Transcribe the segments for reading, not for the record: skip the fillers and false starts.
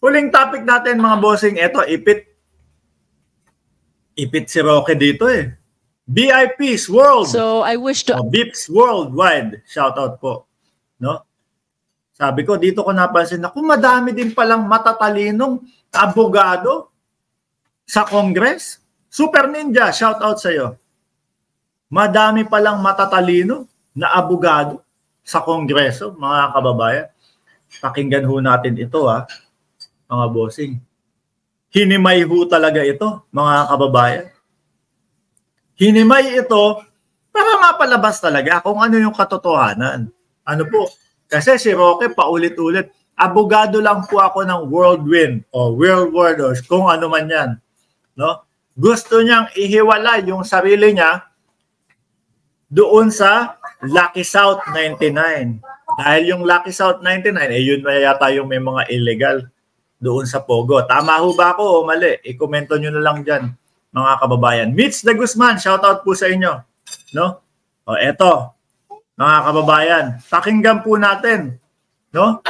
Huling topic natin mga bossing, eto, ipit si Roque dito eh. BIP's World. So I wish to... BIP's Worldwide. Shout out po. No? Sabi ko, dito ko napansin na kung madami din palang matatalinong abogado sa Congress. Super Ninja, shout out sa iyo. Madami palang matatalino na abogado sa Kongreso, mga kababayan. Pakinggan ho natin ito mga bossing. Hinimay ho talaga ito, mga kababayan. Hinimay ito para mapalabas talaga kung ano yung katotohanan. Ano po? Kasi si Roque paulit-ulit, abogado lang po ako ng Whirlwind o Whirlwind o kung ano man yan. No? Gusto niyang ihiwalay yung sarili niya doon sa Lucky South 99. Dahil yung Lucky South 99, yun na yata yung may mga illegal doon sa Pogo. Tama ho ba ako o mali? I-komento nyo na lang dyan, mga kababayan. Mitch de Guzman, shoutout po sa inyo. No? O eto, mga kababayan, pakinggan po natin. No?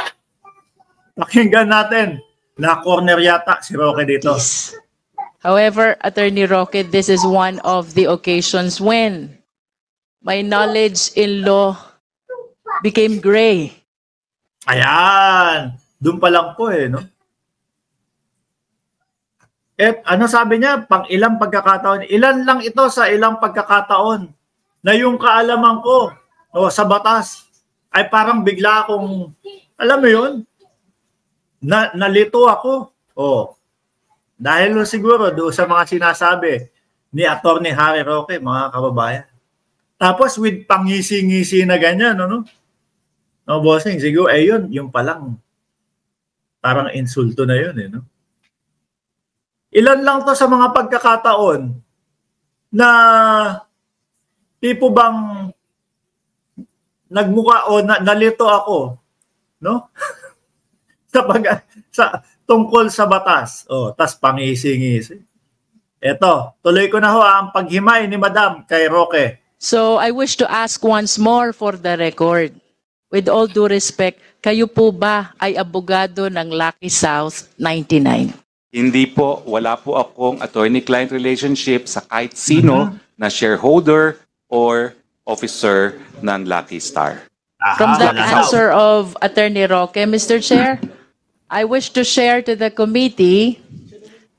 Pakinggan natin. Na corner yata si Roque dito. However, Attorney Roque, this is one of the occasions when my knowledge in law became gray. Ayan. Doon pa lang po no? Ano sabi niya? Pang ilang pagkakataon. Ilan lang ito sa ilang pagkakataon na yung kaalaman ko sa batas ay parang bigla akong, alam mo yun, nalito ako. Dahil siguro doon sa mga sinasabi ni Attorney Harry Roque, mga kababayan. Tapos with pangisi-ngisi na ganyan, no, bossing, siguro, yun, yung palang parang insulto na yun, no? Ilan lang to sa mga pagkakataon na tipo bang nagmukha o nalito ako, no? sa tungkol sa batas. Tas pangisi-ngisi. Eto, tuloy ko na ho ang paghimay ni Madam kay Roque. So I wish to ask once more for the record. With all due respect, kayo po ba ay abogado ng Lucky South 99? Hindi po, wala po akong attorney-client relationship sa kahit sino na shareholder or officer ng Lucky Star. From the answer of Attorney Roque, Mr. Chair, I wish to share to the committee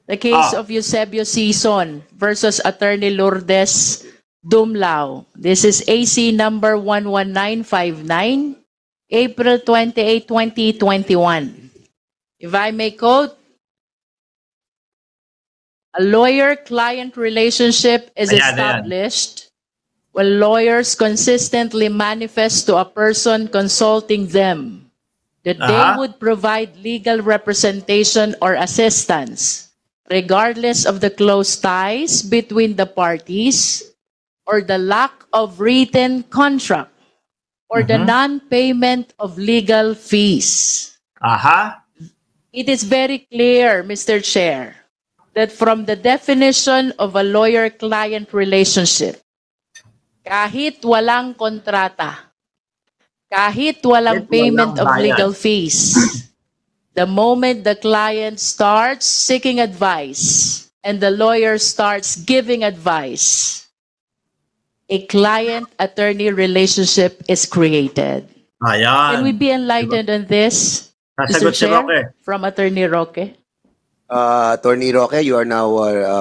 the case of Eusebio Sison versus Attorney Lourdes Dumlao. This is AC number 11959, April 28, 2021. If I may quote, a lawyer-client relationship is established when lawyers consistently manifest to a person consulting them that they would provide legal representation or assistance, regardless of the close ties between the parties or the lack of written contract or the non-payment of legal fees. It is very clear, Mr. Chair, that from the definition of a lawyer-client relationship, kahit walang kontrata, kahit walang payment of legal fees, the moment the client starts seeking advice and the lawyer starts giving advice, a client-attorney relationship is created. Can we be enlightened on this, Mr. Chair, from Attorney Roque? Attorney Roque, you are now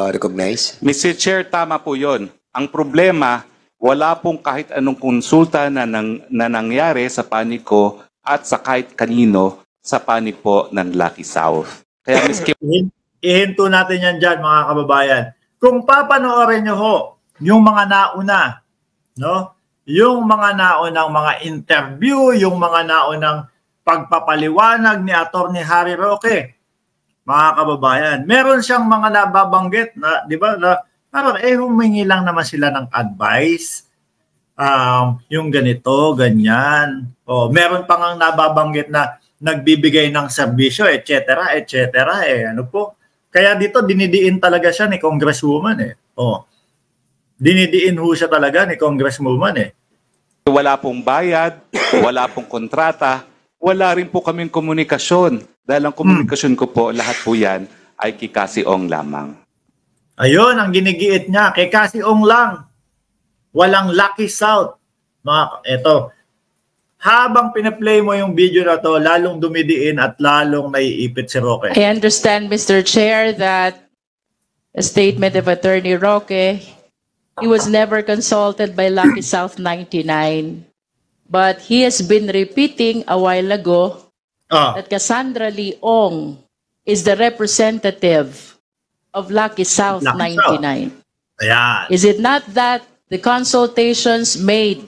recognized. Mr. Chair, tama po yun. Ang problema, wala pong kahit anong konsulta na nangyari sa panig ko at sa kahit kanino sa panig po ng Lucky South. Kaya ihinto natin yan dyan, mga kababayan. Kung papanoorin nyo ho, yung mga nauna, no? Yung mga naunang mga interview, yung mga naunang pagpapaliwanag ni Attorney Harry Roque, mga kababayan, meron siyang mga nababanggit na, di ba, na parang humingi lang naman sila ng advice. Yung ganito, ganyan. Meron pa ngang nababanggit na nagbibigay ng serbisyo, etc., etc. Ano po? Kaya dito, dinidiin talaga siya ni Congresswoman Dinidiin ho siya talaga ni Congresswoman Wala pong bayad, wala pong kontrata, wala rin po kaming komunikasyon. Dahil ang komunikasyon ko po, lahat po yan ay kay Cassie Ong lamang. Ayun, ang ginigiit niya. Kay Cassie Ong lang. Walang Lucky South. Ito. Habang pinaplay mo yung video na to, lalong dumidiin at lalong naiipit si Roque. I understand, Mr. Chair, that a statement of Attorney Roque, he was never consulted by Lucky South 99. But he has been repeating a while ago that Cassandra Leong is the representative of Lucky South 99. Ayan. Is it not that the consultations made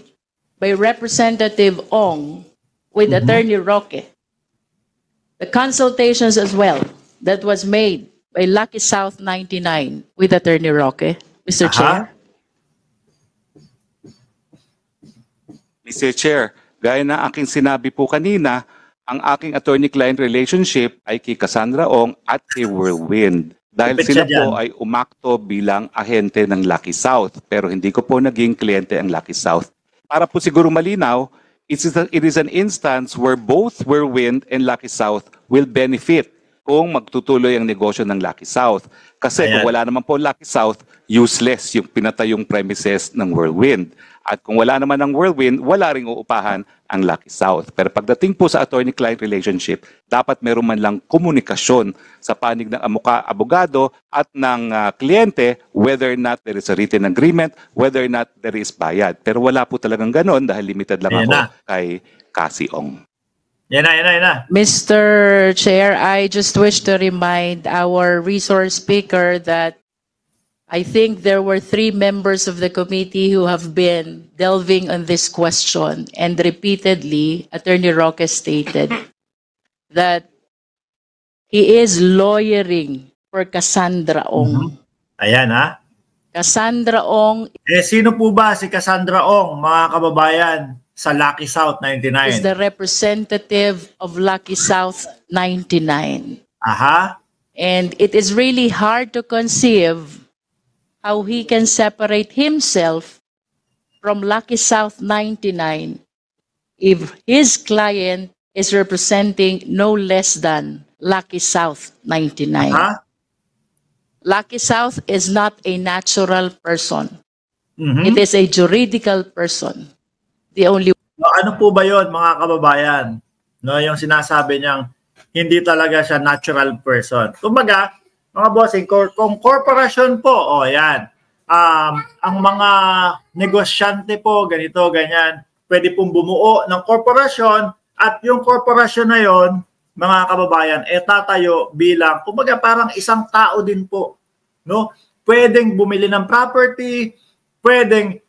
by Representative Ong with Attorney Roque, the consultations as well that was made by Lucky South 99 with Attorney Roque, Mr. Chair? Mr. Chair, gaya na aking sinabi po kanina, ang aking attorney-client relationship ay kay Cassandra Ong at kay Whirlwind. Dahil sila po ay umakto bilang ahente ng Lucky South, pero hindi ko po naging kliyente ang Lucky South. Para po siguro malinaw, it is an instance where both Whirlwind and Lucky South will benefit kung magtutuloy ang negosyo ng Lucky South. Kasi kung wala naman po Lucky South, useless yung pinatayong premises ng Whirlwind. At kung wala naman ng Whirlwind, wala ring uupahan ang Lucky South. Pero pagdating po sa attorney-client relationship, dapat meron man lang komunikasyon sa panig ng abogado at ng kliyente, whether or not there is a written agreement, whether or not there is bayad. Pero wala po talagang ganon dahil limited lang ako kay Cassie Ong. Yan na. Mr. Chair, I just wish to remind our resource speaker that I think there were 3 members of the committee who have been delving on this question, and repeatedly, Attorney Roque stated that he is lawyering for Cassandra Ong. Ayan ha. Cassandra Ong sino po ba si Cassandra Ong, mga kababayan, sa Lucky South 99? is the representative of Lucky South 99. Aha. And it is really hard to conceive how he can separate himself from Lucky South 99 if his client is representing no less than Lucky South 99. Lucky South is not a natural person. It is a juridical person. The only ano po ba yon, mga kababayan? No, yung sinasabi niyang hindi talaga siya natural person. Kumbaga, mga bossing, kung korporasyon po, yan. Ang mga negosyante po, ganito, ganyan, pwede pong bumuo ng korporasyon at yung korporasyon na yon, mga kababayan, tatayo bilang, kumbaga parang isang tao din po. No? Pwedeng bumili ng property, pwedeng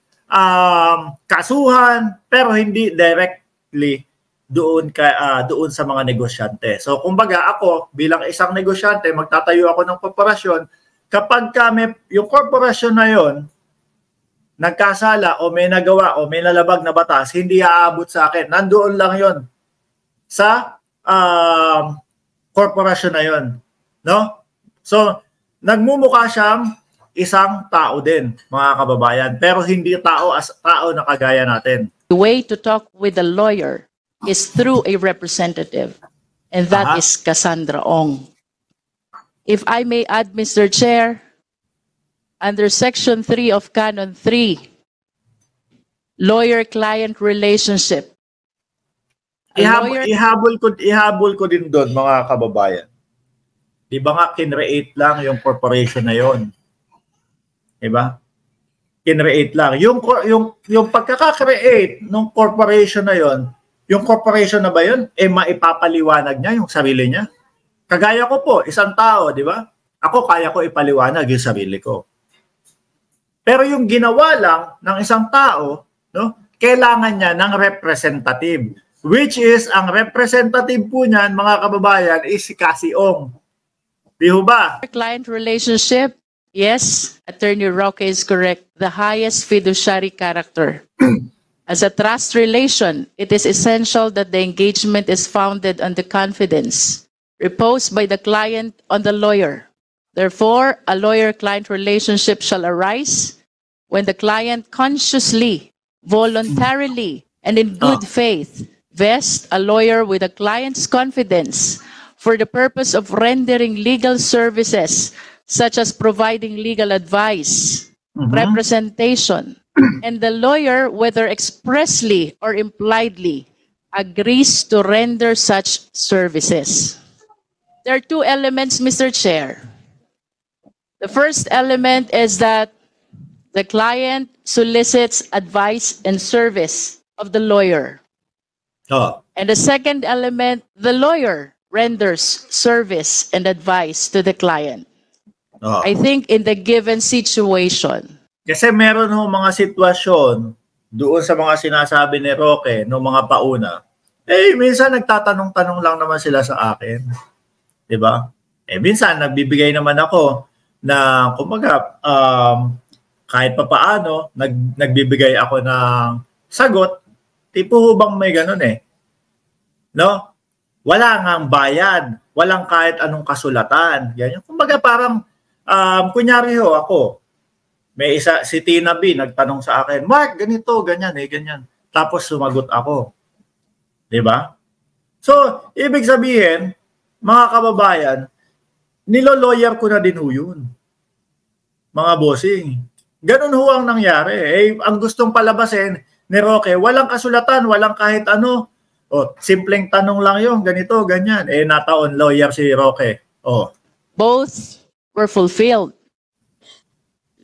kasuhan, pero hindi directly doon sa mga negosyante. So kumbaga ako bilang isang negosyante, magtatayo ako ng korporasyon. Kapag yung korporasyon na yon nagkasala o may nagawa o may nalabag na batas, hindi aabot sa akin. Nandoon lang yon sa korporasyon na yon, no? So nagmumukha siyang isang tao din, mga kababayan, pero hindi tao as tao na kagaya natin. The way to talk with a lawyer is through a representative, and that is Cassandra Ong. If I may add, Mr. Chair, under Section 3 of Canon 3, lawyer-client relationship. Ihabol ko din doon, mga kababayan. Di ba nga kinreate lang yung corporation na yon? Diba? Kinreate lang. Yung pagkaka-create ng corporation na yon, yung corporation na ba yun, maipapaliwanag niya yung sarili niya. Kagaya ko po, isang tao, di ba? Ako kaya ko ipaliwanag yung sarili ko. Pero yung ginawa lang ng isang tao, no, kailangan niya ng representative. Which is, ang representative po niyan, mga kababayan, is si Cassie Ong. Di ba? Client relationship, yes, Attorney Roque is correct. The highest fiduciary character. As a trust relation, it is essential that the engagement is founded on the confidence reposed by the client on the lawyer. Therefore, a lawyer-client relationship shall arise when the client consciously, voluntarily, and in good faith vest a lawyer with a client's confidence for the purpose of rendering legal services such as providing legal advice, representation, and the lawyer, whether expressly or impliedly, agrees to render such services. There are two elements, Mr. Chair. The first element is that the client solicits advice and service of the lawyer. Oh. And the second element, the lawyer renders service and advice to the client. Oh. I think in the given situation. Kasi meron ho mga sitwasyon doon sa mga sinasabi ni Roque no mga pauna. Minsan nagtatanong-tanong lang naman sila sa akin. 'Di ba? Minsan nagbibigay naman ako na kumbaga kahit papaano nagbibigay ako ng sagot. Tipo bang may ganun No? Wala ngang bayad, walang kahit anong kasulatan. Ganyan. Kumbaga parang kunyari ho ako. May isa si Tina B nagtanong sa akin, "Mark, ganito, ganyan ganyan." Tapos sumagot ako. 'Di ba? So, ibig sabihin, mga kababayan, nilo-lawyer ko na din ho 'yun. Mga bossing. Ganun ho ang nangyari. Ang gustong palabasin ni Roque, walang kasulatan, walang kahit ano. Simpleng tanong lang 'yung ganito, ganyan. Nataon lawyer si Roque. Both were fulfilled.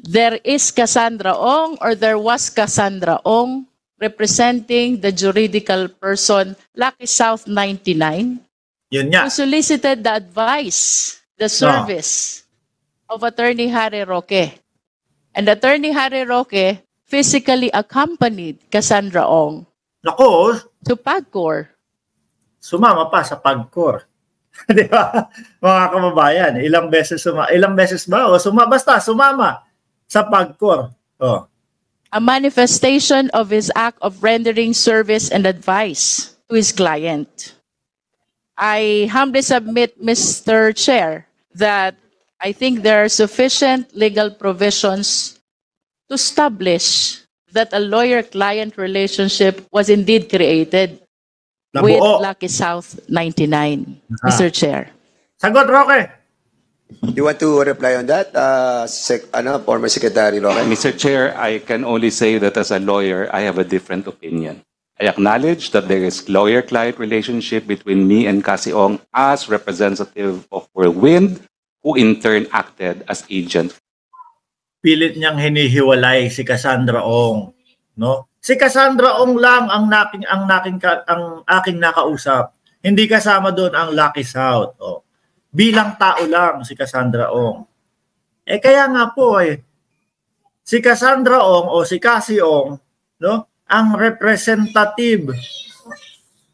There is Cassandra Ong or there was Cassandra Ong representing the juridical person Lucky South 99 Yun nga. who solicited the advice, the service of Attorney Harry Roque. And Attorney Harry Roque physically accompanied Cassandra Ong Nako, to PAGCOR. sumama pa sa PAGCOR. Di ba? Mga kababayan, ilang beses ba? Basta sumama sa PAGCOR. A manifestation of his act of rendering service and advice to his client. I humbly submit, Mr. Chair, that I think there are sufficient legal provisions to establish that a lawyer-client relationship was indeed created with Lucky South 99, Mr. Chair. Sagot, Roque. You want to reply on that, former Secretary Roque? Mr. Chair, I can only say that as a lawyer, I have a different opinion. I acknowledge that there is lawyer-client relationship between me and Cassie Ong as representative of Whirlwind, who in turn acted as agent. Pilit niyang hinihiwalay si Cassandra Ong, no? Si Cassandra Ong lang ang aking nakausap. Hindi kasama doon ang Lucky South. Bilang tao lang si Cassandra Ong. Kaya nga po si Cassandra Ong o si Cassie Ong, no? Ang representative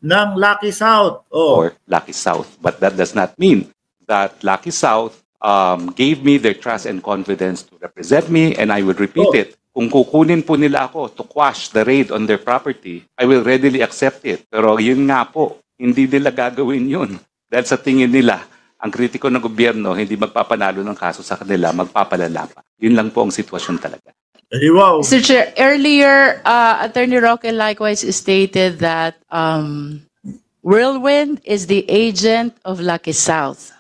ng Lucky South. Or Lucky South. But that does not mean that Lucky South gave me their trust and confidence to represent me, and I will repeat it. Kung kukunin po nila ako to quash the raid on their property, I will readily accept it. Pero yun nga po, hindi nila gagawin yun. Dahil sa tingin nila, ang kritiko ng gobyerno, hindi magpapanalo ng kaso sa kanila, magpapalala pa. Yun lang po ang sitwasyon talaga. Wow. Mr. Chair, earlier, Attorney Roque likewise stated that Whirlwind is the agent of Lucky South.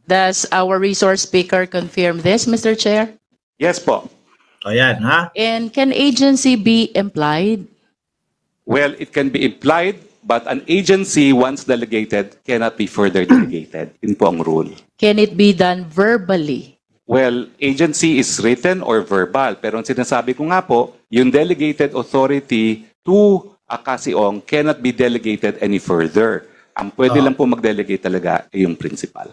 Does our resource speaker confirm this, Mr. Chair? Yes po. Ayan, ha? And can agency be implied? Well, it can be implied, but an agency, once delegated, cannot be further delegated. Yun po ang rule. Can it be done verbally? Well, agency is written or verbal. Pero ang sinasabi ko nga po, yung delegated authority to Cassie Ong cannot be delegated any further. Ang pwede lang po mag-delegate talaga ay yung principal.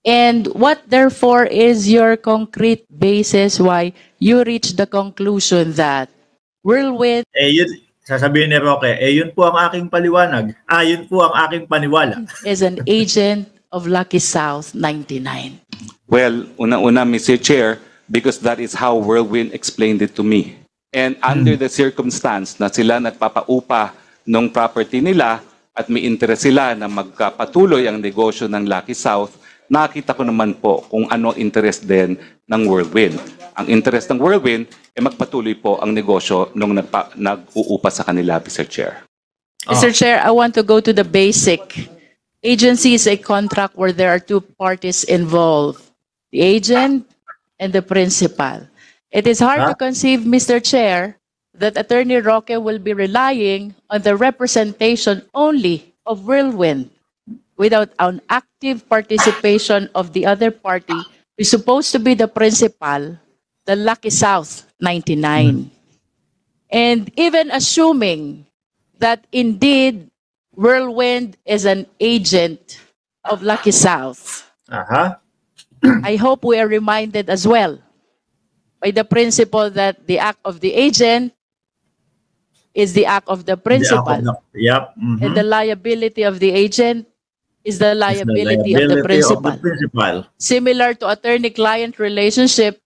And what, therefore, is your concrete basis why you reach the conclusion that Whirlwind... Yun, sasabihin ni Roque, yun po ang aking paliwanag. Yun po ang aking paniwala. ...is an agent of Lucky South 99. Well, una-una, Mr. Chair, because that is how Whirlwind explained it to me. And under the circumstance na sila nagpapaupa ng property nila at may interest sila na magpatuloy ang negosyo ng Lucky South, nakita ko naman po kung ano interest din ng Whirlwind. Ang interest ng Whirlwind ay magpatuloy po ang negosyo nung nag-uupa sa kanila, Mr. Chair. Mr. Chair, I want to go to the basic. Agency is a contract where there are two parties involved, the agent and the principal. It is hard to conceive, Mr. Chair, that Attorney Roque will be relying on the representation only of Whirlwind without an active participation of the other party, who is supposed to be the principal, the Lucky South 99. And even assuming that indeed Whirlwind is an agent of Lucky South, I hope we are reminded as well by the principle that the act of the agent is the act of the principal. And the liability of the agent is the liability of the principal. Similar to attorney-client relationship,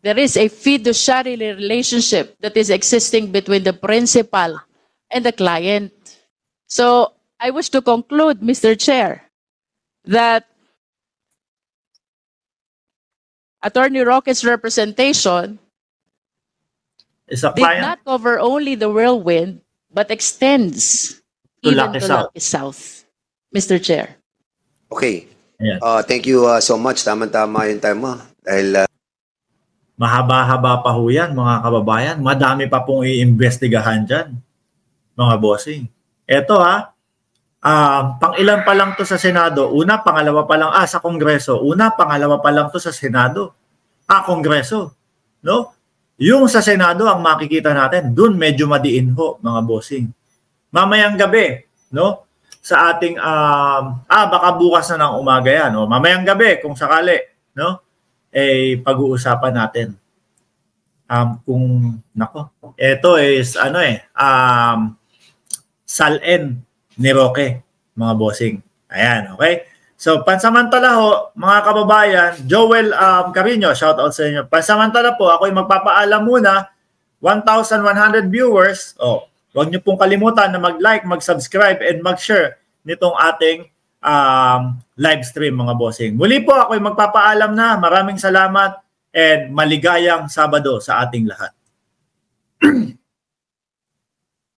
there is a fiduciary relationship that is existing between the principal and the client. So I wish to conclude, Mr. Chair, that Attorney Roque's representation is a did client not cover only the Whirlwind, but extends to even Lucky to South. Lucky South, Mr. Chair. Okay. Ayan. Thank you so much. Tama-tama yung time mo. Dahil Mahaba-haba pa ho yan, mga kababayan. Madami pa pong iimbestigahan dyan, mga bossing. Eto pang-ilan pa lang to sa Senado. Una, pangalawa pa lang sa Kongreso. Una, pangalawa pa lang to sa Senado. Kongreso. No? Yung sa Senado, ang makikita natin, dun medyo madiin ho, mga bossing. Mamayang gabi, no? Sa ating, baka bukas na ng umaga yan. No? Mamayang gabi, kung sakali, no? Pag-uusapan natin. Ito is, Sal-N ni Roque, mga bossing. Ayan, okay? So, pansamantala ho, mga kababayan, Joel Carino, shout out sa inyo. Pansamantala po, ako'y magpapaalam muna, 1,100 viewers. Huwag niyo pong kalimutan na mag-like, mag-subscribe, and mag-share nitong ating live stream, mga bossing. Muli po, ako'y magpapaalam na. Maraming salamat and maligayang Sabado sa ating lahat.